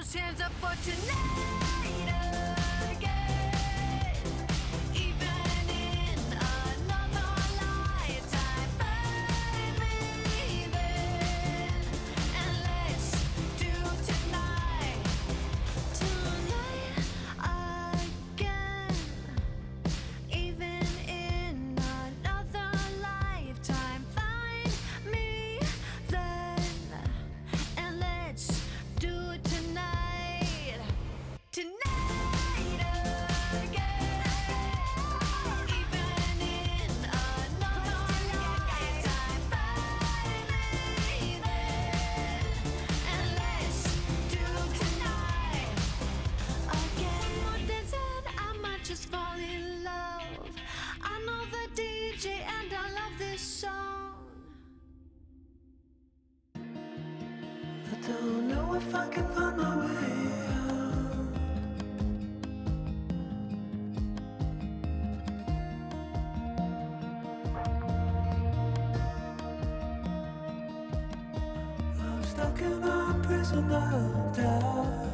those hands up for tonight again. Even in another lifetime, find me then, and let's do tonight again. Even in another lifetime, find me then, and let's do it tonight. Tonight again. Even in another lifetime, find me then, and let's do tonight again. More dancing, I might just fall in love. I know the DJ and I love this song. I don't know if I can find my way out. I'm stuck in a prison of doubt.